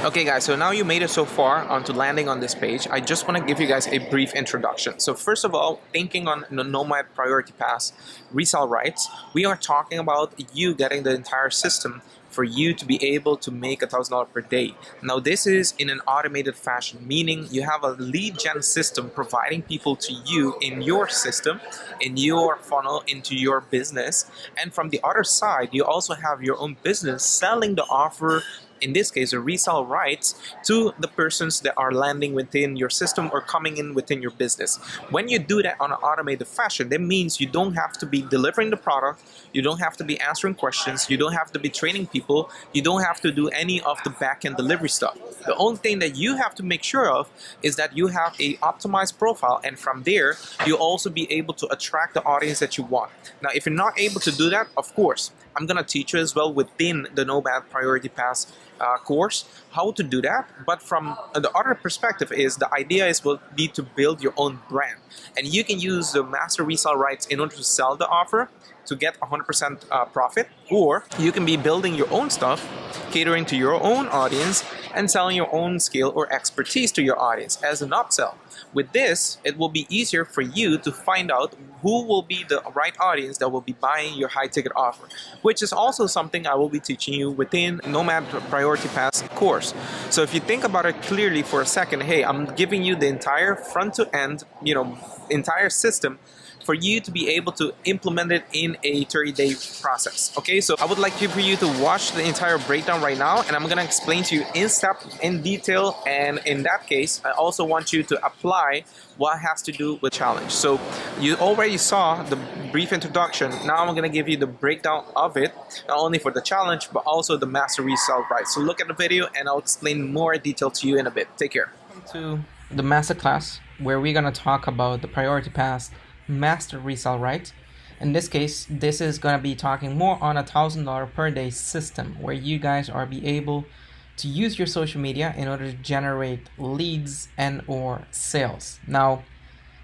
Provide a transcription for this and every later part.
Okay guys, so now you made it so far onto landing on this page. I just want to give you guys a brief introduction. So first of all, thinking on the Nomad Priority Pass resell rights, we are talking about you getting the entire system for you to be able to make $1,000 per day. Now this is in an automated fashion, meaning you have a lead gen system providing people to you in your system, in your funnel, into your business. And from the other side, you also have your own business selling the offer, in this case, a resell rights, to the persons that are landing within your system or coming in within your business. When you do that on an automated fashion, that means you don't have to be delivering the product, you don't have to be answering questions, you don't have to be training people, you don't have to do any of the back-end delivery stuff. The only thing that you have to make sure of is that you have a optimized profile, and from there, you'll also be able to attract the audience that you want. Now, if you're not able to do that, of course, I'm gonna teach you as well within the Nomad Priority Pass course how to do that. But from the other perspective is the idea will be to build your own brand, and you can use the master resale rights in order to sell the offer to get 100% profit, or you can be building your own stuff, catering to your own audience and selling your own skill or expertise to your audience as an upsell. With this, it will be easier for you to find out who will be the right audience that will be buying your high ticket offer, which is also something I will be teaching you within Nomad Priority Pass course. So if you think about it clearly for a second, hey, I'm giving you the entire front to end, entire system for you to be able to implement it in a 30-day process. Okay, so I would like for you to watch the entire breakdown right now, and I'm gonna explain to you in step, in detail, and in that case, I also want you to apply what has to do with challenge. So you already saw the brief introduction. Now I'm gonna give you the breakdown of it, not only for the challenge, but also the master resell rights. So look at the video and I'll explain more detail to you in a bit. Take care. Welcome to the masterclass where we're gonna talk about the Priority Pass master resell rights. In this case, this is going to be talking more on $1,000 per day system where you guys are be able to use your social media in order to generate leads and or sales. Now,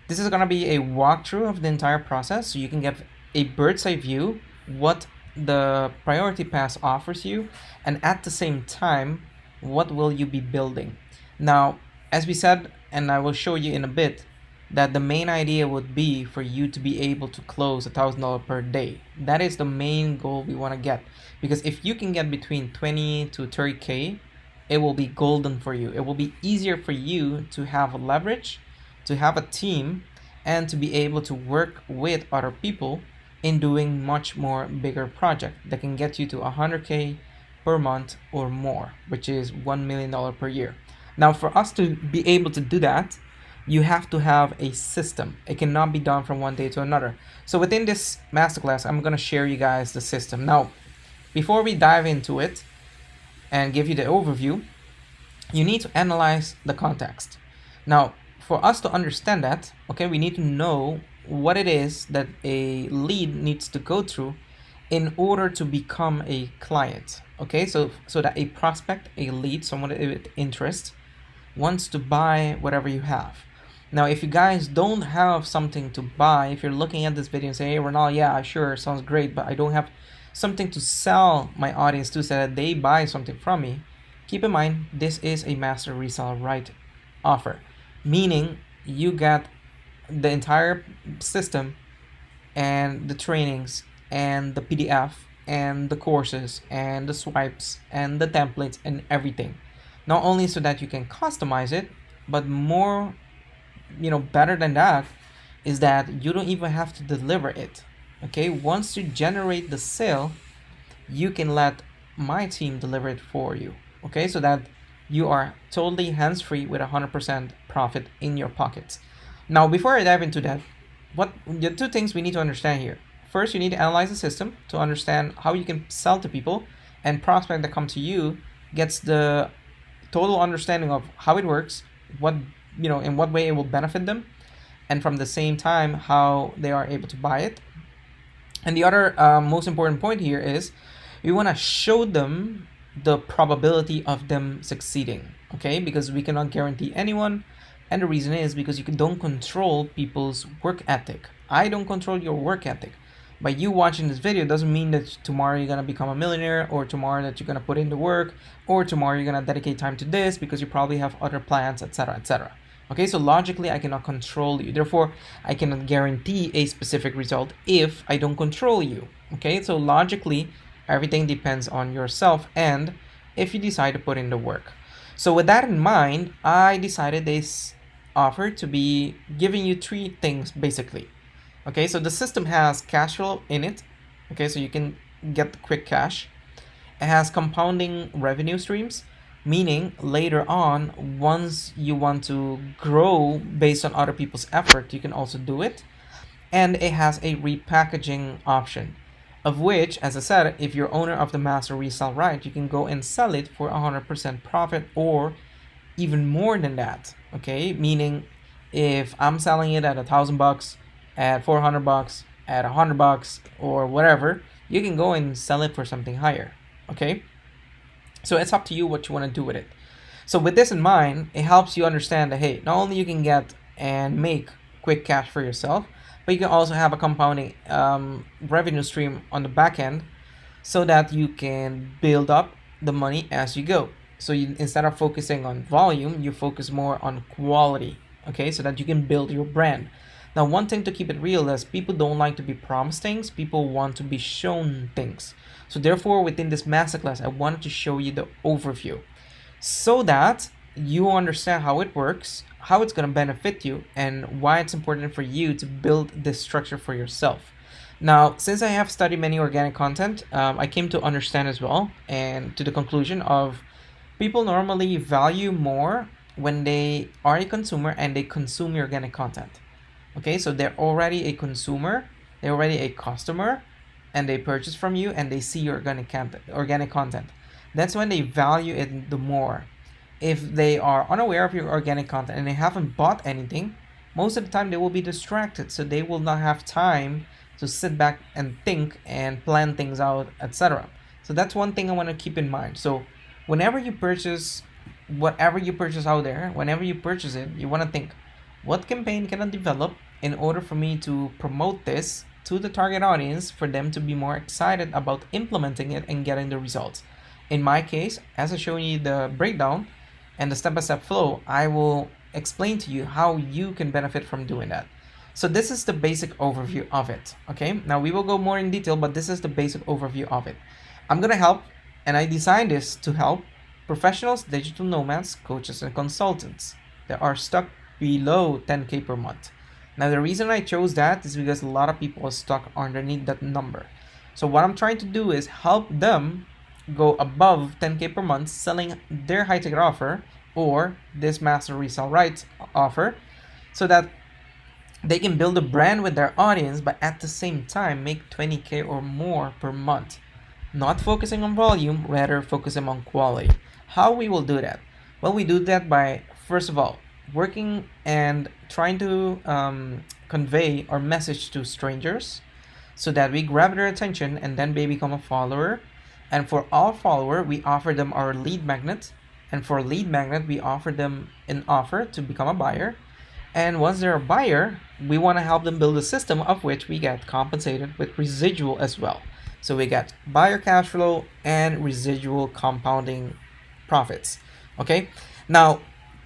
this is going to be a walkthrough of the entire process so you can get a bird's eye view what the Priority Pass offers you, and at the same time, what will you be building. Now, as we said, and I will show you in a bit, that the main idea would be for you to be able to close $1,000 per day. That is the main goal we want to get, because if you can get between 20 to 30K, it will be golden for you. It will be easier for you to have leverage, to have a team, and to be able to work with other people in doing much more bigger project that can get you to 100K per month or more, which is $1 million per year. Now, for us to be able to do that, you have to have a system. It cannot be done from one day to another. So within this masterclass, I'm going to share you guys the system. Now, before we dive into it and give you the overview, you need to analyze the context. Now, for us to understand that, okay, we need to know what it is that a lead needs to go through in order to become a client. Okay, so that a prospect, a lead, someone with interest, wants to buy whatever you have. Now, if you guys don't have something to buy, if you're looking at this video and say, hey, Ronald, yeah, sure, sounds great, but I don't have something to sell my audience to so that they buy something from me, keep in mind, this is a master resell right offer, meaning you get the entire system and the trainings and the PDF and the courses and the swipes and the templates and everything. Not only so that you can customize it, but more better than that is that you don't even have to deliver it. Okay, once you generate the sale, you can let my team deliver it for you. Okay, so that you are totally hands-free with 100% profit in your pockets. Now, before I dive into that, what the two things we need to understand here. First, you need to analyze the system to understand how you can sell to people, and prospect that come to you gets the total understanding of how it works, what in what way it will benefit them, and from the same time how they are able to buy it. And the other most important point here is we want to show them the probability of them succeeding, okay, because we cannot guarantee anyone, and the reason is because you don't control people's work ethic. I don't control your work ethic. by you watching this video doesn't mean that tomorrow you're going to become a millionaire, or tomorrow that you're going to put in the work, or tomorrow you're going to dedicate time to this, because you probably have other plans, etc., etc. Okay, so logically I cannot control you. Therefore, I cannot guarantee a specific result if I don't control you. Okay, so logically, everything depends on yourself and if you decide to put in the work. So with that in mind, I decided this offer to be giving you three things basically. Okay, so the system has cash flow in it. Okay, so you can get quick cash. It has compounding revenue streams, meaning later on, once you want to grow based on other people's effort, you can also do it. And it has a repackaging option, of which, as I said, if you're owner of the master resell right, you can go and sell it for 100% profit or even more than that. Okay, meaning if I'm selling it at $1,000, at $400, at $100, or whatever, you can go and sell it for something higher. Okay, so it's up to you what you want to do with it. So with this in mind, it helps you understand that, hey, not only you can get and make quick cash for yourself, but you can also have a compounding revenue stream on the back end, so that you can build up the money as you go. So you, instead of focusing on volume, you focus more on quality. Okay, so that you can build your brand. Now, one thing to keep it real is people don't like to be promised things. People want to be shown things. So therefore, within this masterclass, I wanted to show you the overview so that you understand how it works, how it's going to benefit you, and why it's important for you to build this structure for yourself. Now, since I have studied many organic content, I came to understand as well and to the conclusion of people normally value more when they are a consumer and they consume your organic content. Okay, so they're already a consumer, they're already a customer, and they purchase from you and they see your organic content. That's when they value it the more. If they are unaware of your organic content and they haven't bought anything, most of the time they will be distracted, so they will not have time to sit back and think and plan things out, etc. So that's one thing I want to keep in mind. So whenever you purchase whatever you purchase out there, whenever you purchase it, you want to think, what campaign can I develop in order for me to promote this to the target audience for them to be more excited about implementing it and getting the results. In my case, as I show you the breakdown and the step-by-step flow, I will explain to you how you can benefit from doing that. So this is the basic overview of it. Okay, now we will go more in detail, but this is the basic overview of it. I'm gonna help, and I designed this to help professionals, digital nomads, coaches, and consultants that are stuck below 10K per month. Now the reason I chose that is because a lot of people are stuck underneath that number. So what I'm trying to do is help them go above 10K per month selling their high ticket offer or this master resell rights offer, so that they can build a brand with their audience, but at the same time make 20K or more per month. Not focusing on volume, rather focusing on quality. How we will do that? Well, we do that by, first of all, working and trying to convey our message to strangers so that we grab their attention and then they become a follower. And for all follower, we offer them our lead magnet. And for lead magnet, we offer them an offer to become a buyer. And once they're a buyer, we want to help them build a system of which we get compensated with residual as well. So we get buyer cash flow and residual compounding profits. Okay. Now,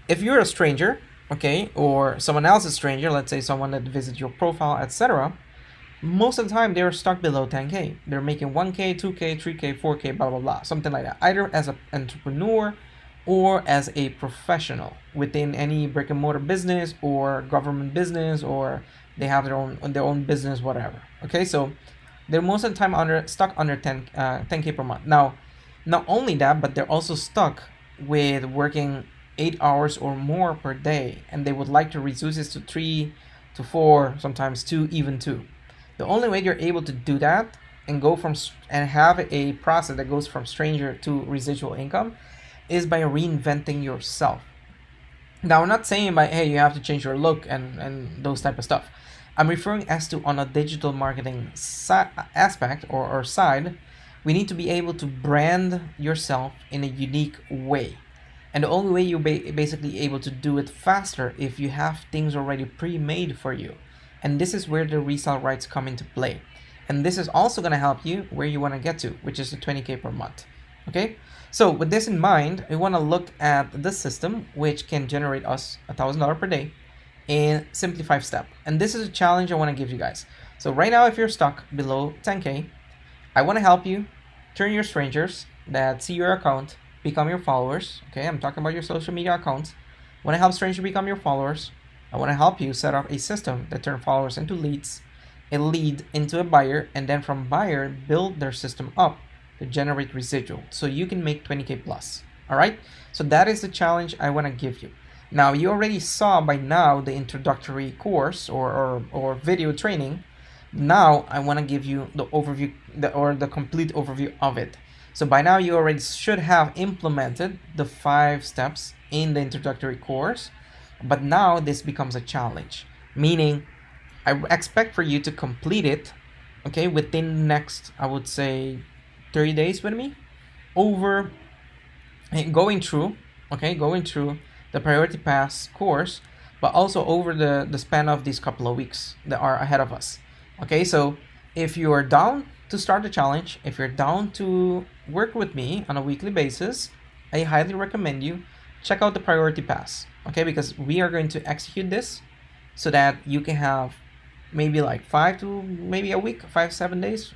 if you're a stranger, okay, or someone else is a stranger, let's say someone that visits your profile, etc., most of the time they're stuck below 10K. They're making 1K, 2K, 3K, 4K, blah, blah, blah, something like that. Either as an entrepreneur or as a professional within any brick and mortar business or government business, or they have their own business, whatever. Okay, so they're most of the time stuck under 10K per month. Now, not only that, but they're also stuck with working 8 hours or more per day, and they would like to reduce this to 3 to 4, sometimes 2, even 2. The only way you're able to do that and go from and have a process that goes from stranger to residual income is by reinventing yourself. Now, I'm not saying by, hey, you have to change your look and those type of stuff. I'm referring as to on a digital marketing aspect or side, we need to be able to brand yourself in a unique way. And the only way you're basically able to do it faster if you have things already pre-made for you. And this is where the resell rights come into play. And this is also going to help you where you want to get to, which is the 20K per month. Okay, so with this in mind, we want to look at this system, which can generate us $1,000 per day in simply 5 steps. And this is a challenge I want to give you guys. So right now, if you're stuck below 10K, I want to help you turn your strangers that see your account become your followers. Okay, I'm talking about your social media accounts. I want to help strangers become your followers. I want to help you set up a system that turns followers into leads, a lead into a buyer, and then from buyer, build their system up to generate residual so you can make 20K plus. All right, so that is the challenge I want to give you. Now, you already saw by now the introductory course or video training. Now I want to give you the overview, the complete overview of it. So by now you already should have implemented the 5 steps in the introductory course, but now this becomes a challenge, meaning I expect for you to complete it, okay, within the next, I would say, 30 days with me, over going through the Priority Pass course, but also over the span of these couple of weeks that are ahead of us. Okay, so if you are down to start the challenge, if you're down to work with me on a weekly basis, I highly recommend you check out the Priority Pass, okay, because we are going to execute this so that you can have maybe like 5 to maybe a week, 5-7 days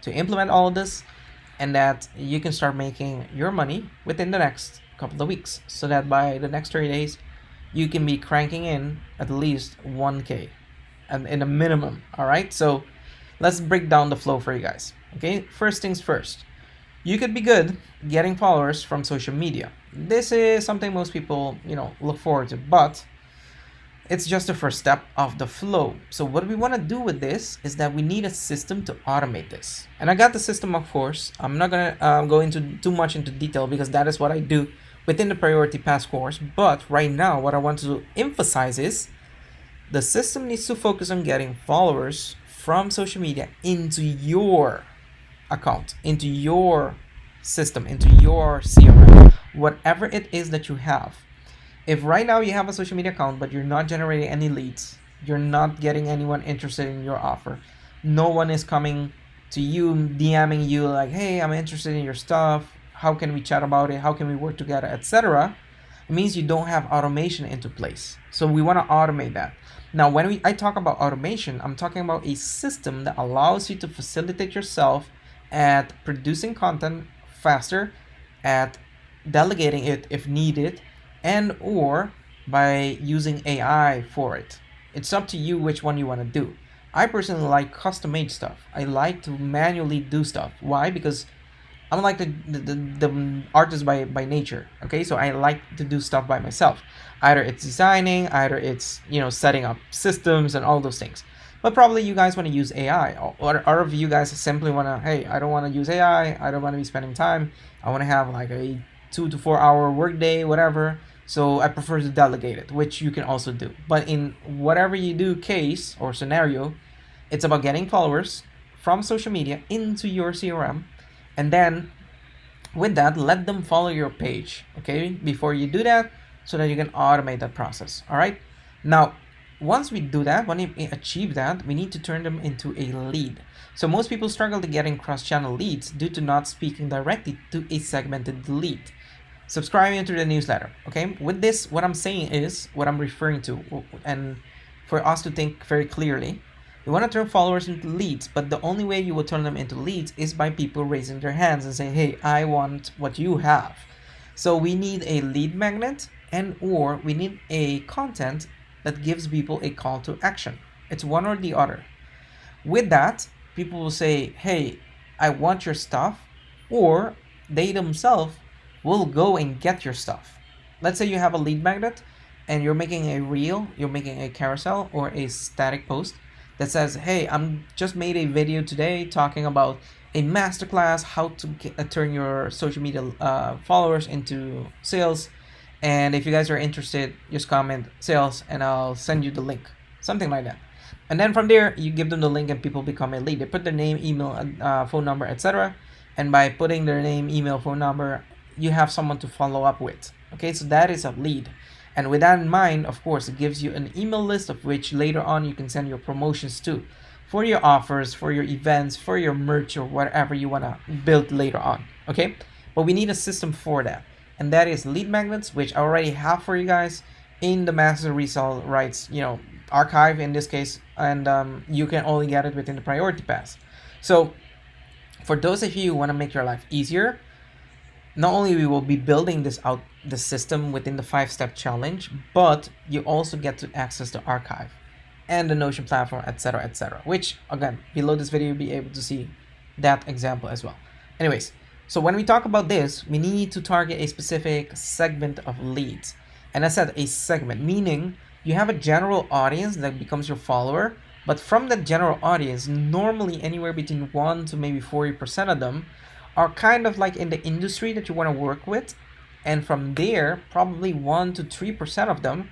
to implement all of this, and that you can start making your money within the next couple of weeks, so that by the next 30 days you can be cranking in at least 1K and in a minimum. All right, so let's break down the flow for you guys. Okay, first things first, you could be good getting followers from social media. This is something most people look forward to, but it's just the first step of the flow. So what we want to do with this is that we need a system to automate this. And I got the system, of course. I'm not going to go into too much into detail because that is what I do within the Priority Pass course. But right now, what I want to emphasize is the system needs to focus on getting followers from social media into your account, into your system, into your CRM, whatever it is that you have. If right now you have a social media account, but you're not generating any leads, you're not getting anyone interested in your offer, no one is coming to you, DMing you like, hey, I'm interested in your stuff, how can we chat about it, how can we work together, etc., it means you don't have automation into place. So we want to automate that. Now, when I talk about automation, I'm talking about a system that allows you to facilitate yourself at producing content faster, at delegating it if needed, and or by using AI for it. It's up to you which one you want to do. I personally like custom-made stuff. I like to manually do stuff. Why? Because I'm like the artist by nature. Okay, so I like to do stuff by myself. Either it's designing, either it's setting up systems and all those things. But probably you guys want to use AI, or of you guys simply want to, hey, I don't want to use AI. I don't want to be spending time. I want to have like a 2 to 4 hour workday, whatever. So I prefer to delegate it, which you can also do. But in whatever you do case or scenario, it's about getting followers from social media into your CRM. And then with that, let them follow your page, okay, before you do that, so that you can automate that process. All right. Now, once we do that, when we achieve that, we need to turn them into a lead. So most people struggle to getting cross-channel leads due to not speaking directly to a segmented lead. Subscribing to the newsletter. Okay, with this, what I'm saying is what I'm referring to, and for us to think very clearly, we want to turn followers into leads, but the only way you will turn them into leads is by people raising their hands and saying, hey, I want what you have. So we need a lead magnet, and or we need a content that gives people a call to action. It's one or the other. With that, people will say, hey, I want your stuff, or they themselves will go and get your stuff. Let's say you have a lead magnet and you're making a reel, you're making a carousel or a static post that says, hey, I'm just made a video today talking about a masterclass, how to turn your social media followers into sales. And if you guys are interested, just comment sales and I'll send you the link, something like that. And then from there, you give them the link and people become a lead. They put their name, email, phone number, etc. And by putting their name, email, phone number, you have someone to follow up with. Okay, so that is a lead. And with that in mind, of course, it gives you an email list of which later on you can send your promotions to. for your offers, for your events, for your merch, or whatever you want to build later on. Okay, but we need a system for that, and that is lead magnets, which I already have for you guys in the Master Resell Rights, archive in this case, and you can only get it within the priority pass. So for those of you who want to make your life easier, not only we will be building the system within the 5-step challenge, but you also get to access the archive and the Notion platform, etc., which again, below this video, you'll be able to see that example as well. Anyways, so when we talk about this, we need to target a specific segment of leads. And I said a segment, meaning you have a general audience that becomes your follower, but from that general audience, normally anywhere between 1 to maybe 40% of them are kind of like in the industry that you want to work with. And from there, probably 1 to 3% of them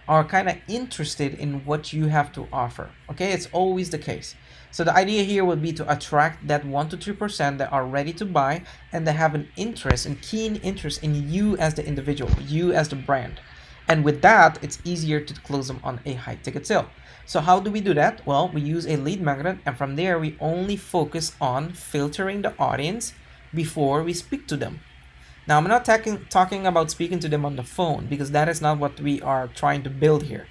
are kind of interested in what you have to offer. Okay, it's always the case. So the idea here would be to attract that 1 to 3% that are ready to buy and that have an interest and keen interest in you as the individual, you as the brand. And with that, it's easier to close them on a high ticket sale. So how do we do that? Well, we use a lead magnet, and from there we only focus on filtering the audience before we speak to them. Now, I'm not talking about speaking to them on the phone, because that is not what we are trying to build here.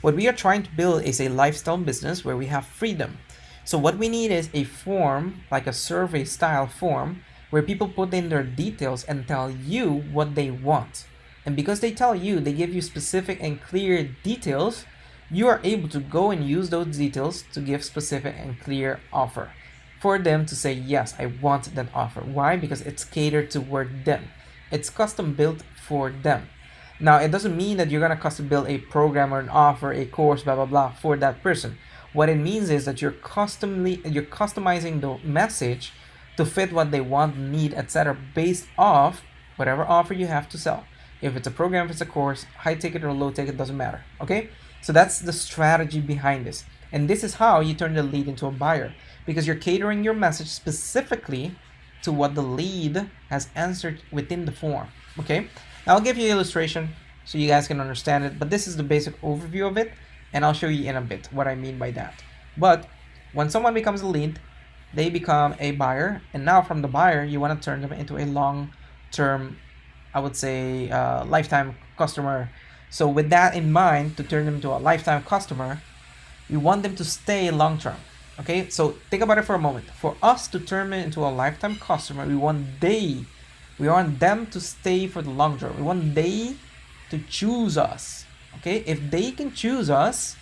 What we are trying to build is a lifestyle business where we have freedom. So what we need is a form, like a survey style form, where people put in their details and tell you what they want. And because they tell you, they give you specific and clear details, you are able to go and use those details to give specific and clear offer for them to say, yes, I want that offer. Why? Because it's catered toward them. It's custom built for them. Now, it doesn't mean that you're going to custom build a program or an offer, a course, blah, blah, blah for that person. What it means is that you're customizing the message to fit what they want, need, etc. based off whatever offer you have to sell. If it's a program, if it's a course, high ticket or low ticket, doesn't matter. Okay? So that's the strategy behind this. And this is how you turn the lead into a buyer, because you're catering your message specifically to what the lead has answered within the form. Okay? Now I'll give you an illustration so you guys can understand it, but this is the basic overview of it, and I'll show you in a bit what I mean by that. But when someone becomes a lead, they become a buyer, and now from the buyer, you want to turn them into a long-term, I would say, lifetime customer. So with that in mind, to turn them into a lifetime customer, we want them to stay long-term. Okay, so think about it for a moment. For us to turn them into a lifetime customer, we want them to stay for the long term. We want they to choose us. Okay, if they can choose us,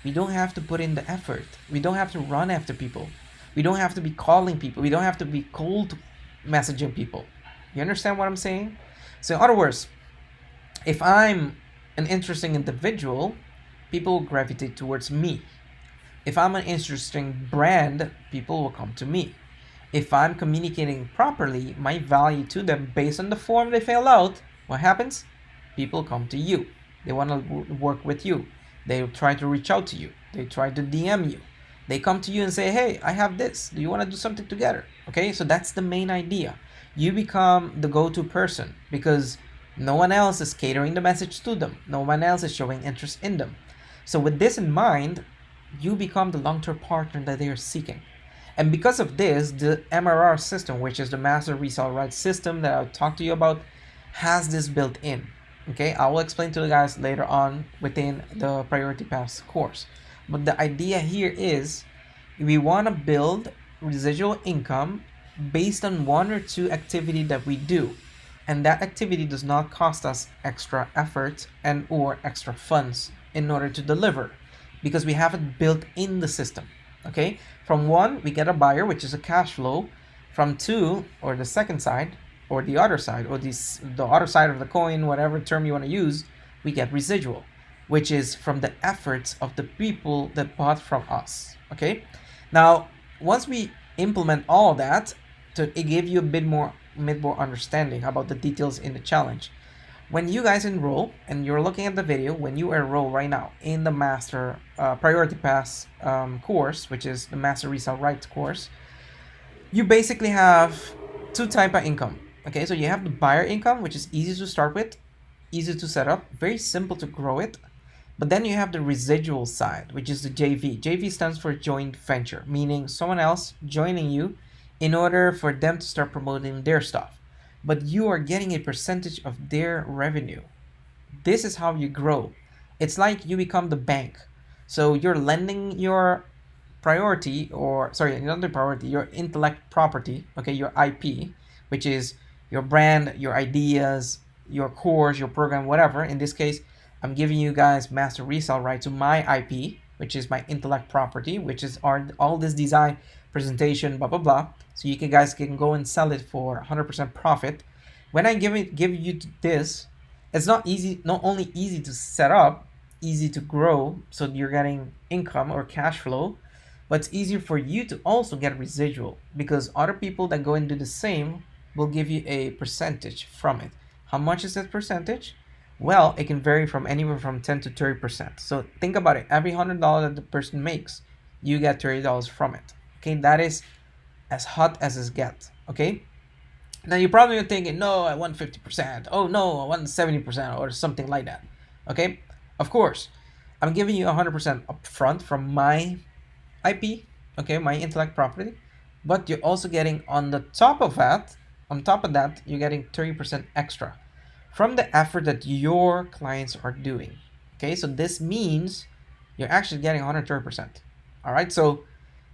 we don't have to put in the effort. We don't have to run after people. We don't have to be calling people. We don't have to be cold messaging people. You understand what I'm saying? So in other words, if I'm an interesting individual, people will gravitate towards me. If I'm an interesting brand, people will come to me. If I'm communicating properly my value to them based on the form they fill out, what happens? People come to you. They want to work with you. They try to reach out to you. They try to DM you. They come to you and say, hey, I have this. Do you want to do something together? Okay, so that's the main idea. You become the go-to person because no one else is catering the message to them. No one else is showing interest in them. So with this in mind, you become the long-term partner that they are seeking. And because of this, the MRR system, which is the Master Resell Rights system that I'll talk to you about, has this built in. Okay, I will explain to you guys later on within the Priority Pass course. But the idea here is we want to build residual income based on 1 or 2 activity that we do. And that activity does not cost us extra effort and or extra funds in order to deliver, because we have it built in the system. Okay, from 1, we get a buyer, which is a cash flow. From 2, or the second side, or the other side, or the other side of the coin, whatever term you want to use, we get residual, which is from the efforts of the people that bought from us. Okay, now once we implement all that, to give you a bit more understanding about the details in the challenge, when you guys enroll and you're looking at the video, when you enroll right now in the Master Priority Pass course, which is the Master Resell Rights course, you basically have 2 types of income. Okay, so you have the buyer income, which is easy to start with, easy to set up, very simple to grow it. But then you have the residual side, which is the JV. JV stands for joint venture, meaning someone else joining you in order for them to start promoting their stuff. But you are getting a percentage of their revenue. This is how you grow. It's like you become the bank. So you're lending your priority, or sorry, not the priority, your intellect property, okay, your IP, which is your brand, your ideas, your course, your program, whatever. In this case, I'm giving you guys master resell right to my IP, which is my intellect property, which is all this design, presentation, blah blah blah. So you guys can go and sell it for 100% profit. When I give you this, it's not only easy to set up, easy to grow, so you're getting income or cash flow, but it's easier for you to also get residual, because other people that go and do the same will give you a percentage from it. How much is that percentage? Well, it can vary from anywhere from 10 to 30%. So think about it. Every $100 that the person makes, you get $30 from it. Okay, that is as hot as it gets. Okay. Now you're probably thinking, no, I want 50%. Oh no, I want 70% or something like that. Okay. Of course, I'm giving you 100% upfront from my IP, okay, my intellect property, but you're also getting on top of that, you're getting 30% extra from the effort that your clients are doing. Okay, so this means you're actually getting 130%. All right, so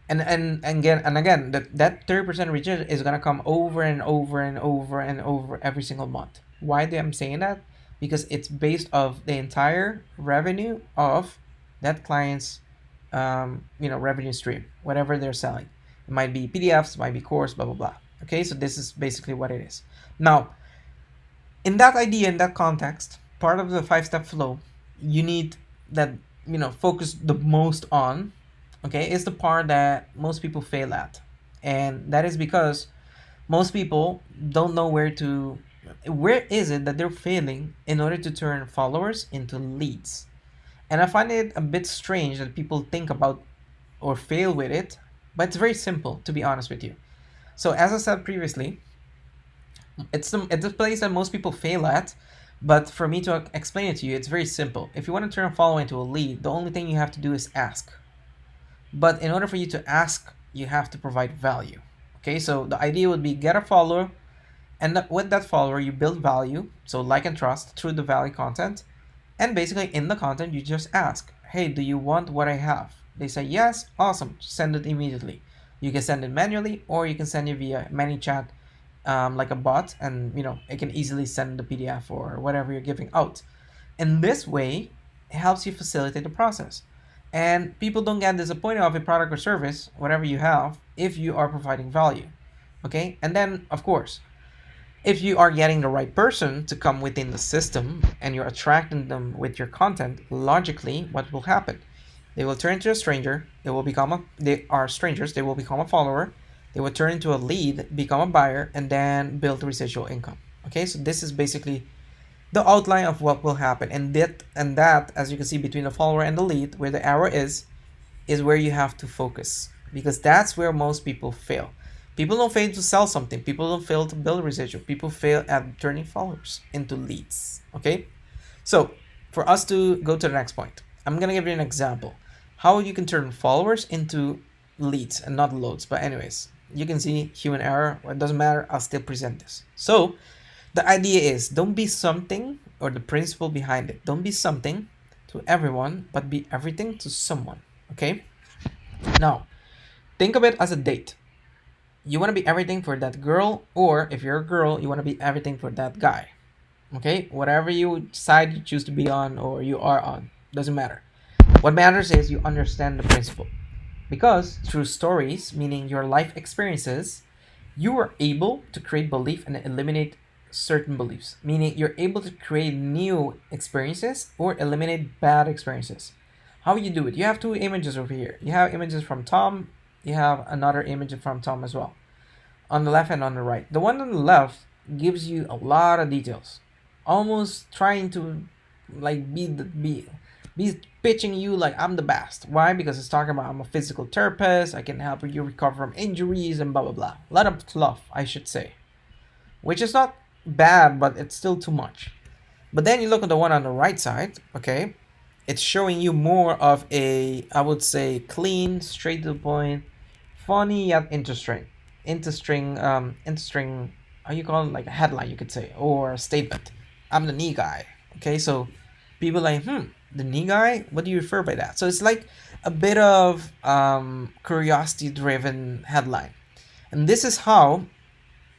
and again, that 30% return is gonna come over and over and over and over every single month. Why am I saying that? Because it's based off the entire revenue of that client's revenue stream, whatever they're selling. It might be PDFs, it might be course, blah blah blah. Okay, so this is basically what it is. Now, in that idea, in that context, part of the 5-step flow, you need that focus the most on, okay, is the part that most people fail at, and that is because most people don't know where is it that they're failing in order to turn followers into leads. And I find it a bit strange that people think about or fail with it, but it's very simple, to be honest with you. So as I said previously, it's a place that most people fail at, but for me to explain it to you, it's very simple. If you want to turn a follower into a lead, the only thing you have to do is ask. But in order for you to ask, you have to provide value. Okay, so the idea would be get a follower, and with that follower, you build value, so like and trust through the value content. And basically in the content, you just ask, hey, do you want what I have? They say yes, awesome, send it immediately. You can send it manually, or you can send it via ManyChat, like a bot, and it can easily send the PDF or whatever you're giving out. In this way, it helps you facilitate the process. And people don't get disappointed of a product or service, whatever you have, if you are providing value. Okay, and then of course, if you are getting the right person to come within the system and you're attracting them with your content, logically, what will happen? They will turn into a stranger. They are strangers. They will become a follower. They will turn into a lead, become a buyer, and then build residual income. Okay, so this is basically the outline of what will happen. And that, as you can see between the follower and the lead, where the arrow is where you have to focus, because that's where most people fail. People don't fail to sell something. People don't fail to build residual. People fail at turning followers into leads. Okay? So, for us to go to the next point, I'm going to give you an example. How you can turn followers into leads and not loads. But anyways, you can see human error. It doesn't matter. I'll still present this. So, the idea is don't be something, or the principle behind it. Don't be something to everyone, but be everything to someone. Okay? Now, think of it as a date. You want to be everything for that girl, or if you're a girl, you want to be everything for that guy. Okay? Whatever side you choose to be on or you are on, doesn't matter. What matters is you understand the principle. Because through stories, meaning your life experiences, you are able to create belief and eliminate certain beliefs. Meaning you're able to create new experiences or eliminate bad experiences. How you do it? You have two images over here. You have images from Tom. You have another image from Tom as well, on the left and on the right. The one on the left gives you a lot of details, almost trying to like be pitching you like I'm the best. Why? Because it's talking about I'm a physical therapist, I can help you recover from injuries and blah blah blah. A lot of fluff, I should say, which is not bad, but it's still too much. But then you look at the one on the right side, okay, it's showing you more of a, I would say, clean, straight to the point, funny yet interesting, how you call it, like a headline, you could say, or a statement. I'm the knee guy. Okay, so people like, the knee guy, what do you refer by that? So it's like a bit of curiosity driven headline. And this is how,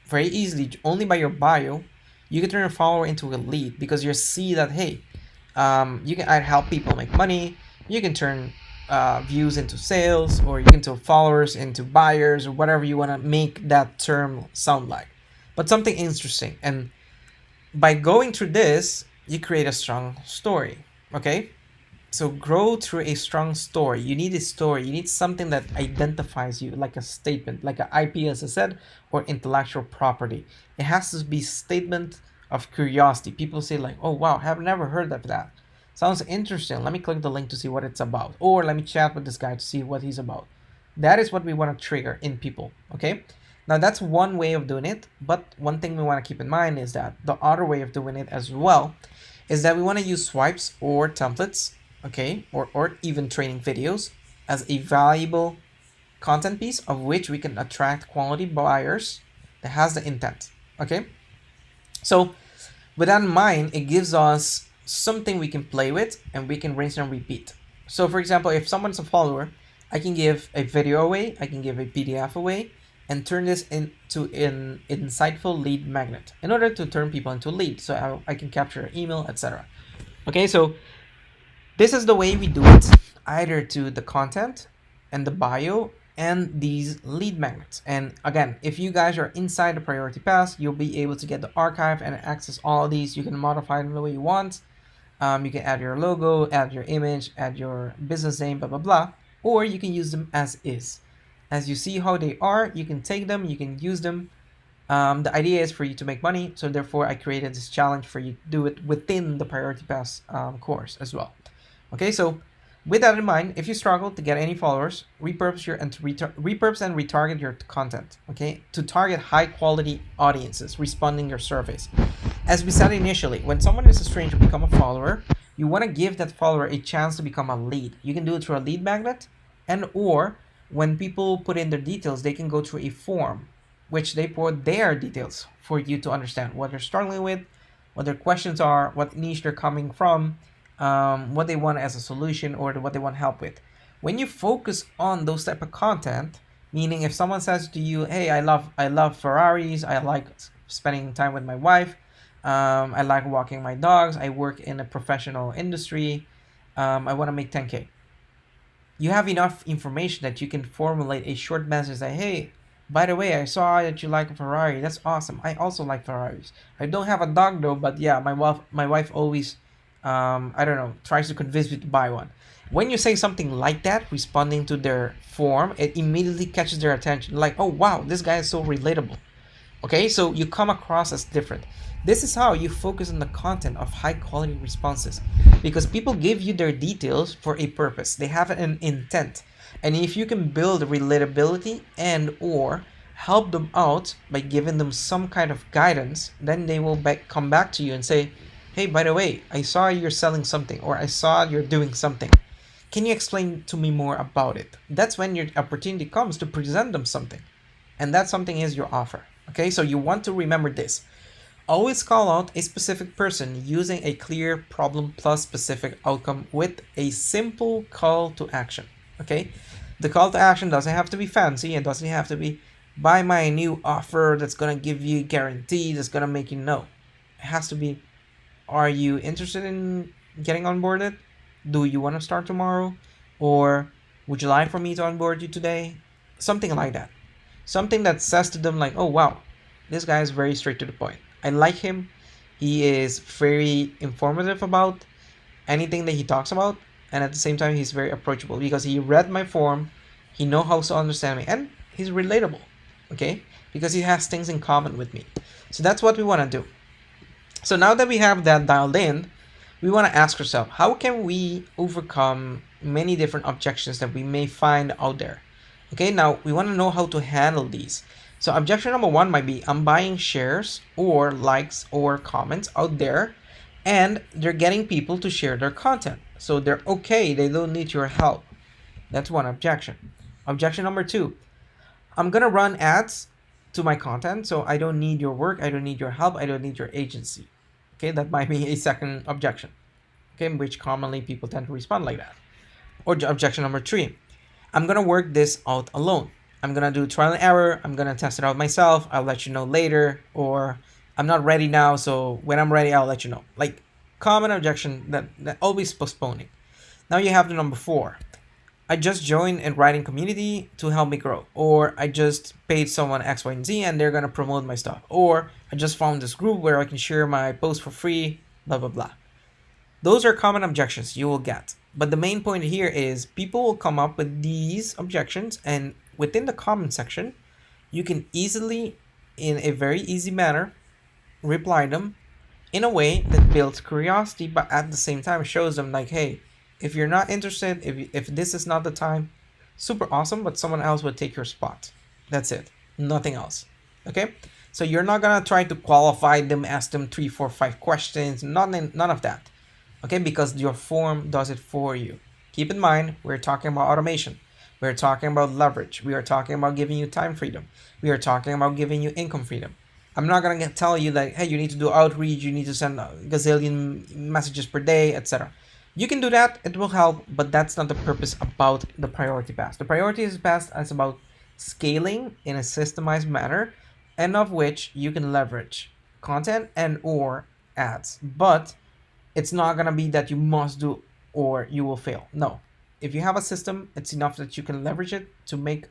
very easily, only by your bio, you can turn a follower into a lead, because you see that, hey, you can either help people make money, you can turn views into sales, or you can turn followers into buyers, or whatever you want to make that term sound like. But something interesting. And by going through this, you create a strong story. Okay? So grow through a strong story. You need a story. You need something that identifies you, like a statement, like an IP, as I said, or intellectual property. It has to be statement of curiosity. People say like, oh wow, I've never heard of that. Sounds interesting. Let me click the link to see what it's about. Or let me chat with this guy to see what he's about. That is what we want to trigger in people. Okay? Now that's one way of doing it. But one thing we want to keep in mind is that the other way of doing it as well is that we want to use swipes or templates, okay, or even training videos as a valuable content piece of which we can attract quality buyers that has the intent. Okay, so with that in mind, it gives us something we can play with and we can rinse and repeat. So for example, if someone's a follower, I can give a video away, I can give a PDF away, and turn this into an insightful lead magnet in order to turn people into leads. So I can capture email, etc. Okay, so this is the way we do it, either to the content and the bio and these lead magnets. And again, if you guys are inside the priority pass, you'll be able to get the archive and access all of these. You can modify them the way you want. You can add your logo, add your image, add your business name, blah, blah, blah. Or you can use them as is. As you see how they are, you can take them, you can use them. The idea is for you to make money. So therefore, I created this challenge for you to do it within the priority pass course as well. Okay, so with that in mind, if you struggle to get any followers, repurpose and retarget your content, okay, to target high quality audiences responding your surveys. As we said initially, when someone is a stranger become a follower, you want to give that follower a chance to become a lead. You can do it through a lead magnet, and or when people put in their details, they can go through a form which they put their details for you to understand what they're struggling with, what their questions are, what niche they're coming from, what they want as a solution, or what they want help with. When you focus on those type of content, meaning if someone says to you, hey, I love Ferraris, I like spending time with my wife, I like walking my dogs, I work in a professional industry, I want to make 10K. You have enough information that you can formulate a short message like, hey, by the way, I saw that you like a Ferrari. That's awesome. I also like Ferraris. I don't have a dog though, but yeah, my wife always I don't know, tries to convince me to buy one. When you say something like that, responding to their form, it immediately catches their attention. Like, oh wow, this guy is so relatable. Okay, so you come across as different. This is how you focus on the content of high quality responses, because people give you their details for a purpose. They have an intent. And if you can build relatability and or help them out by giving them some kind of guidance, then they will come back to you and say, hey, by the way, I saw you're selling something, or I saw you're doing something. Can you explain to me more about it? That's when your opportunity comes to present them something. And that something is your offer. Okay, so you want to remember this. Always call out a specific person using a clear problem plus specific outcome with a simple call to action. Okay, the call to action doesn't have to be fancy. It doesn't have to be buy my new offer that's gonna give you a guarantee that's gonna make you know. It has to be, are you interested in getting onboarded? Do you want to start tomorrow? Or would you like for me to onboard you today? Something like that. Something that says to them like, oh wow, this guy is very straight to the point. I like him. He is very informative about anything that he talks about. And at the same time, he's very approachable because he read my form. He knows how to understand me. And he's relatable. Okay? Because he has things in common with me. So that's what we want to do. So now that we have that dialed in, we want to ask ourselves, how can we overcome many different objections that we may find out there? Okay, now we want to know how to handle these. So objection number one might be, I'm buying shares or likes or comments out there and they're getting people to share their content. So they're okay, they don't need your help. That's one objection. Objection number two, I'm gonna run ads to my content, so I don't need your work, I don't need your help, I don't need your agency. Okay, that might be a second objection. Okay, which commonly people tend to respond like that. Or objection number three, I'm gonna work this out alone. I'm gonna do trial and error, I'm gonna test it out myself, I'll let you know later, or I'm not ready now, so when I'm ready, I'll let you know. Like, common objection that always postponing. Now you have the number four. I just joined a writing community to help me grow. Or I just paid someone X, Y, and Z and they're gonna promote my stuff. Or I just found this group where I can share my posts for free, blah, blah, blah. Those are common objections you will get. But the main point here is people will come up with these objections, and within the comment section, you can easily, in a very easy manner, reply them in a way that builds curiosity, but at the same time shows them like, hey, if you're not interested, if this is not the time, super awesome, but someone else would take your spot. That's it. Nothing else. Okay? So you're not gonna try to qualify them, ask them 3, 4, 5 questions, none of that. Okay, because your form does it for you. Keep in mind, we're talking about automation. We're talking about leverage. We are talking about giving you time freedom. We are talking about giving you income freedom. I'm not gonna tell you that, hey, you need to do outreach, you need to send a gazillion messages per day, etc. You can do that, it will help, but that's not the purpose about the priority pass. The priority pass is about scaling in a systemized manner, and of which you can leverage content and or ads. But it's not gonna be that you must do or you will fail. No. If you have a system, it's enough that you can leverage it to make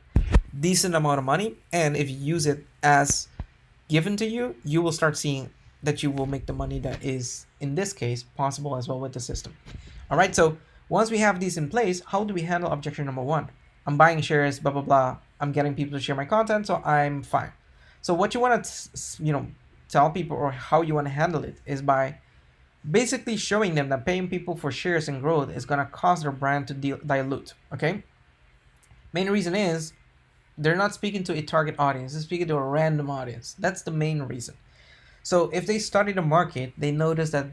decent amount of money, and if you use it as given to you, you will start seeing that you will make the money that is, in this case, possible as well with the system. All right, so once we have these in place, how do we handle objection number one? I'm buying shares, blah, blah, blah. I'm getting people to share my content, so I'm fine. So what you want to, tell people, or how you want to handle it, is by basically showing them that paying people for shares and growth is going to cause their brand to dilute. Okay, main reason is they're not speaking to a target audience, they're speaking to a random audience. That's the main reason. So if they study the market, they notice that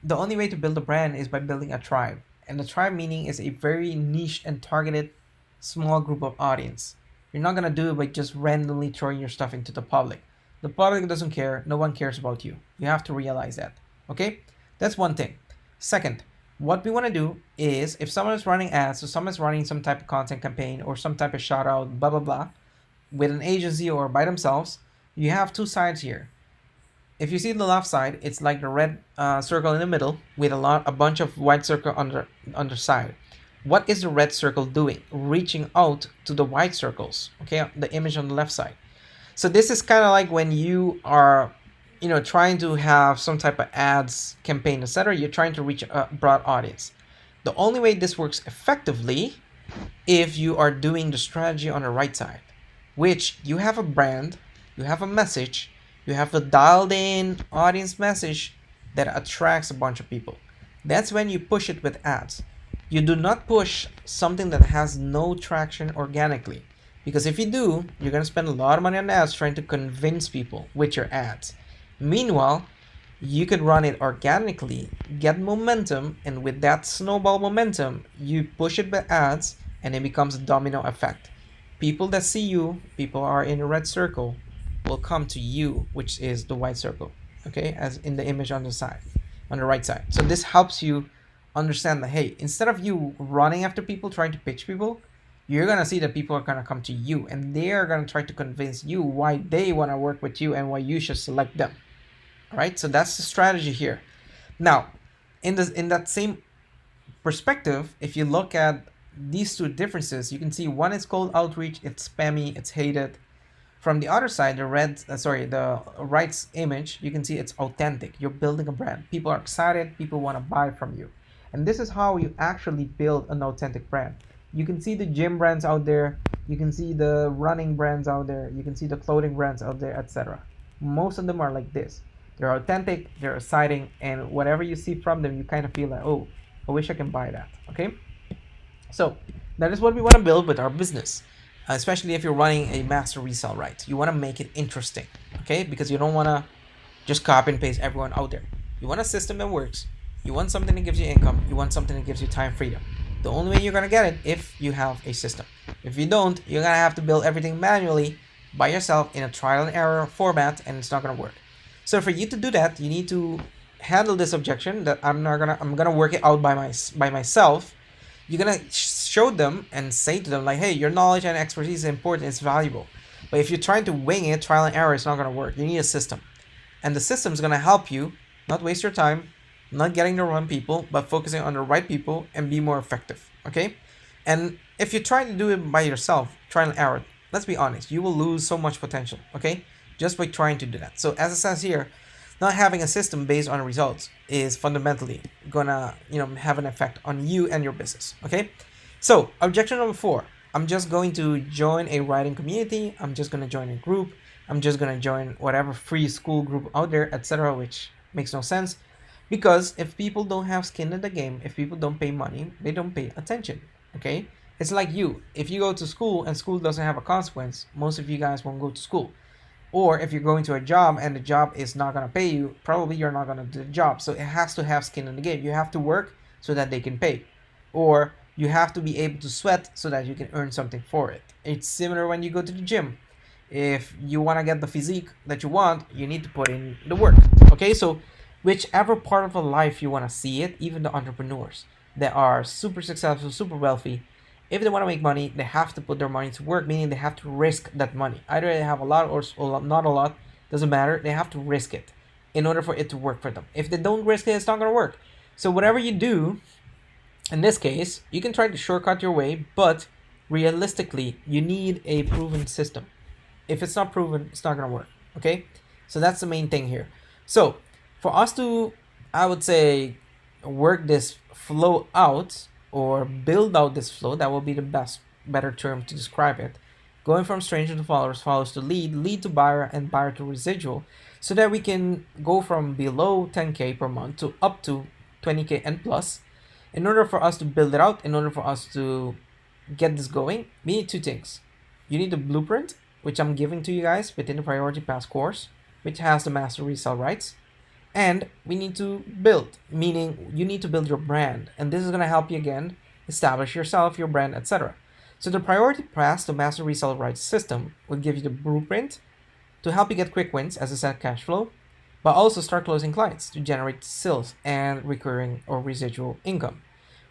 the only way to build a brand is by building a tribe, and the tribe meaning is a very niche and targeted small group of audience. You're not going to do it by just randomly throwing your stuff into the public. The public doesn't care, no one cares about you. You have to realize that. Okay, that's one thing. Second, what we want to do is, if someone is running ads, so someone's running some type of content campaign or some type of shout out, blah, blah, blah, with an agency or by themselves, you have two sides here. If you see the left side, it's like the red circle in the middle with a bunch of white circle on the side. What is the red circle doing? Reaching out to the white circles, okay, the image on the left side. So this is kind of like when you are trying to have some type of ads campaign, etc. You're trying to reach a broad audience. The only way this works effectively, if you are doing the strategy on the right side, which you have a brand, you have a message, you have a dialed in audience message that attracts a bunch of people. That's when you push it with ads. You do not push something that has no traction organically, because if you do, you're going to spend a lot of money on ads trying to convince people with your ads. Meanwhile, you could run it organically, get momentum, and with that snowball momentum, you push it with ads, and it becomes a domino effect. People that see you, people are in a red circle, will come to you, which is the white circle, okay, as in the image on the right side. So this helps you understand that, hey, instead of you running after people, trying to pitch people, you're going to see that people are going to come to you, and they are going to try to convince you why they want to work with you and why you should select them. All right, so that's the strategy here. Now, in that same perspective, if you look at these two differences, you can see one is called outreach, it's spammy, it's hated. From the other side, the right image, you can see it's authentic. You're building a brand. People are excited. People want to buy from you. And this is how you actually build an authentic brand. You can see the gym brands out there. You can see the running brands out there. You can see the clothing brands out there, etc. Most of them are like this. They're authentic, they're exciting, and whatever you see from them, you kind of feel like, oh, I wish I can buy that, okay? So that is what we want to build with our business. Especially if you're running a master resell right. You want to make it interesting, okay? Because you don't want to just copy and paste everyone out there. You want a system that works. You want something that gives you income. You want something that gives you time freedom. The only way you're going to get it if you have a system. If you don't, you're going to have to build everything manually by yourself in a trial and error format, and it's not going to work. So for you to do that, you need to handle this objection that I'm gonna work it out by myself. You're gonna show them and say to them like, hey, your knowledge and expertise is important, it's valuable. But if you're trying to wing it, trial and error, it's not gonna work. You need a system, and the system is gonna help you not waste your time, not getting the wrong people, but focusing on the right people and be more effective. Okay, and if you're trying to do it by yourself, trial and error, let's be honest, you will lose so much potential. Okay, just by trying to do that. So as it says here, not having a system based on results is fundamentally gonna have an effect on you and your business. Okay, so objection number 4, I'm just going to join a writing community, I'm just going to join a group, I'm just going to join whatever free school group out there, etc., which makes no sense, because if people don't have skin in the game, if people don't pay money, they don't pay attention. Okay, it's like you, if you go to school and school doesn't have a consequence, most of you guys won't go to school. Or if you're going to a job and the job is not going to pay you, probably you're not going to do the job. So it has to have skin in the game. You have to work so that they can pay. Or you have to be able to sweat so that you can earn something for it. It's similar when you go to the gym. If you want to get the physique that you want, you need to put in the work. Okay, so whichever part of a life you want to see it, even the entrepreneurs that are super successful, super wealthy, if they want to make money, they have to put their money to work, meaning they have to risk that money. Either they have a lot or not a lot, doesn't matter. They have to risk it in order for it to work for them. If they don't risk it, it's not going to work. So whatever you do, in this case, you can try to shortcut your way, but realistically, you need a proven system. If it's not proven, it's not going to work. Okay? So that's the main thing here. So for us to, I would say, work this flow out, or build out this flow, that will be the better term to describe it, going from stranger to followers, followers to lead to buyer, and buyer to residual, so that we can go from below 10k per month to up to 20k and plus. In order for us to build it out, in order for us to get this going, we need 2 things. You need the blueprint, which I'm giving to you guys within the Priority Pass course, which has the Master Resell Rights. And we need to build, meaning you need to build your brand. And this is going to help you again establish yourself, your brand, etc. So the Priority Pass, the Master Resell Rights system, will give you the blueprint to help you get quick wins, as I said, cash flow, but also start closing clients to generate sales and recurring or residual income.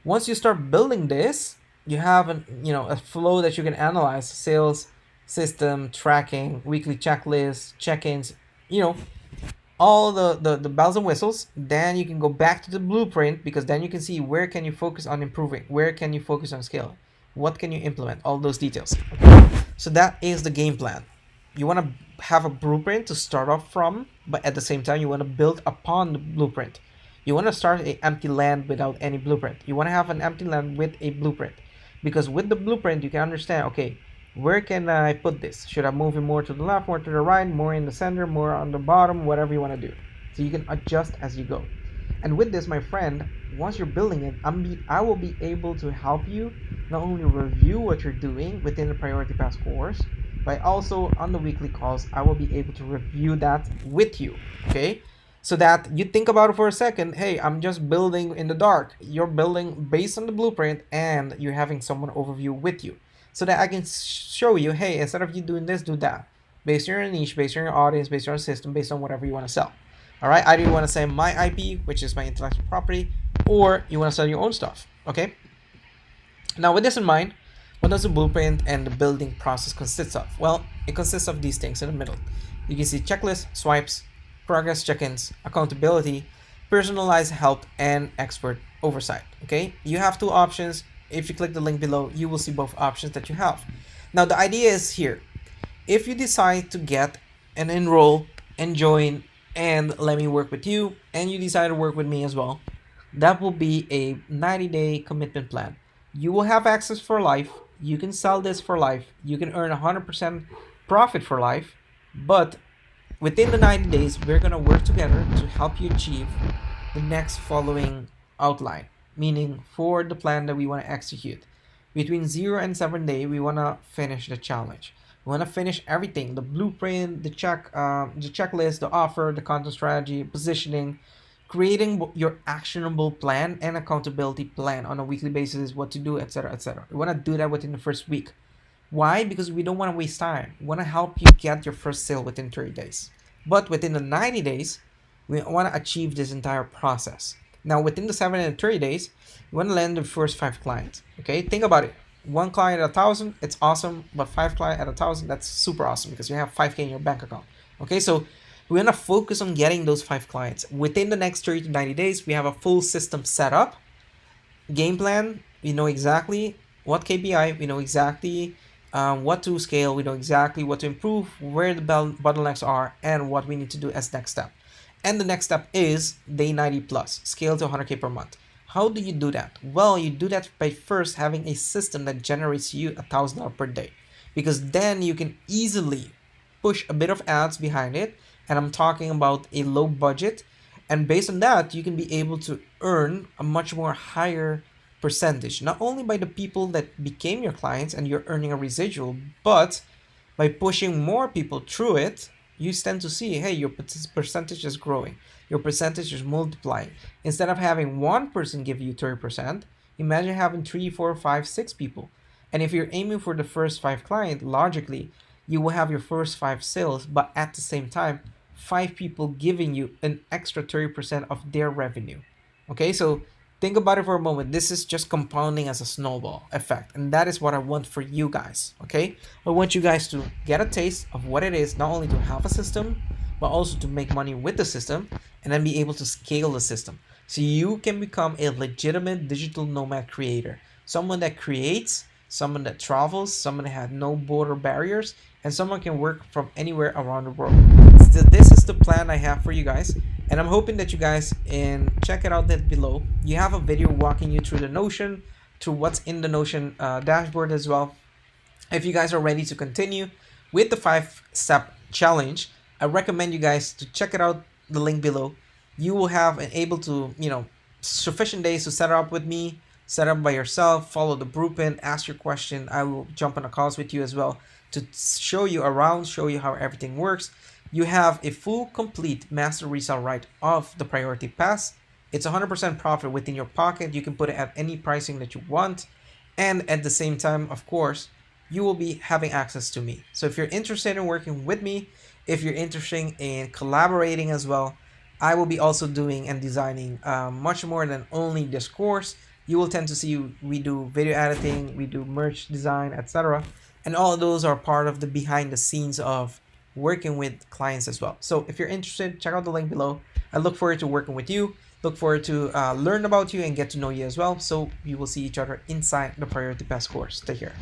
Once you start building this, you have a flow that you can analyze: sales, system, tracking, weekly checklists, check-ins, all the bells and whistles. Then you can go back to the blueprint, because then you can see where can you focus on improving, where can you focus on scaling, what can you implement, all those details. Okay? So that is the game plan. You want to have a blueprint to start off from, but at the same time you want to build upon the blueprint. You want to start an empty land without any blueprint. You want to have an empty land with a blueprint, because with the blueprint you can understand, okay, where can I put this? Should I move it more to the left, more to the right, more in the center, more on the bottom, whatever you want to do. So you can adjust as you go. And with this, my friend, once you're building it, I will be able to help you not only review what you're doing within the Priority Pass course, but also on the weekly calls, I will be able to review that with you, okay? So that you think about it for a second. Hey, I'm just building in the dark. You're building based on the blueprint, and you're having someone overview with you, so that I can show you, hey, instead of you doing this, do that, based on your niche, based on your audience, based on your system, based on whatever you want to sell. All right, either you want to sell my IP, which is my intellectual property, or you want to sell your own stuff. Okay, now with this in mind, what does the blueprint and the building process consist of? Well, it consists of these things in the middle. You can see checklists, swipes, progress check-ins, accountability, personalized help, and expert oversight. Okay, you have 2 options. If you click the link below, you will see both options that you have. Now the idea is here: if you decide to get and enroll and join and let me work with you, and you decide to work with me as well, that will be a 90-day commitment plan. You will have access for life. You can sell this for life. You can earn 100% profit for life. But within the 90 days, we're going to work together to help you achieve the next following outline, meaning for the plan that we want to execute. Between 0 and 7 days, we want to finish the challenge. We want to finish everything: the blueprint, the checklist, the offer, the content strategy, positioning, creating your actionable plan and accountability plan on a weekly basis, what to do, etc., etc. We want to do that within the first week. Why? Because we don't want to waste time. We want to help you get your first sale within 30 days. But within the 90 days, we want to achieve this entire process. Now, within the 7 and 30 days, you want to land the first 5 clients. Okay, think about it. 1 client at 1,000, it's awesome. But 5 clients at 1,000, that's super awesome because you have 5K in your bank account. Okay, so we want to focus on getting those 5 clients. Within the next 30 to 90 days, we have a full system set up. Game plan, we know exactly what KPI, we know exactly what to scale, we know exactly what to improve, where the bottlenecks are, and what we need to do as next step. And the next step is day 90 plus, scale to 100K per month. How do you do that? Well, you do that by first having a system that generates you $1,000 per day, because then you can easily push a bit of ads behind it. And I'm talking about a low budget. And based on that, you can be able to earn a much more higher percentage, not only by the people that became your clients and you're earning a residual, but by pushing more people through it, you tend to see, hey, your percentage is growing, your percentage is multiplying. Instead of having one person give you 30%, imagine having 3, 4, 5, 6 people. And if you're aiming for the first 5 clients, logically, you will have your first 5 sales, but at the same time, 5 people giving you an extra 30% of their revenue. Okay, so think about it for a moment. This is just compounding as a snowball effect. And that is what I want for you guys. Okay, I want you guys to get a taste of what it is, not only to have a system, but also to make money with the system and then be able to scale the system. So you can become a legitimate digital nomad creator. Someone that creates, someone that travels, someone that has no border barriers, and someone can work from anywhere around the world. So this is the plan I have for you guys, and I'm hoping that you guys can check it out that below. You have a video walking you through the Notion, through what's in the Notion dashboard as well. If you guys are ready to continue with the 5-step challenge, I recommend you guys to check it out, the link below. You will have able to, sufficient days to set up with me, set up by yourself, follow the blueprint, ask your question. I will jump on a calls with you as well to show you around, show you how everything works. You have a full, complete master resell right of the priority pass. It's 100% profit within your pocket. You can put it at any pricing that you want. And at the same time, of course, you will be having access to me. So if you're interested in working with me, if you're interested in collaborating as well, I will be also doing and designing much more than only this course. You will tend to see we do video editing, we do merch design, etc. And all of those are part of the behind the scenes of working with clients as well. So if you're interested, check out the link below. I look forward to working with you. Look forward to learn about you and get to know you as well. So we will see each other inside the Priority Pass course. Take care.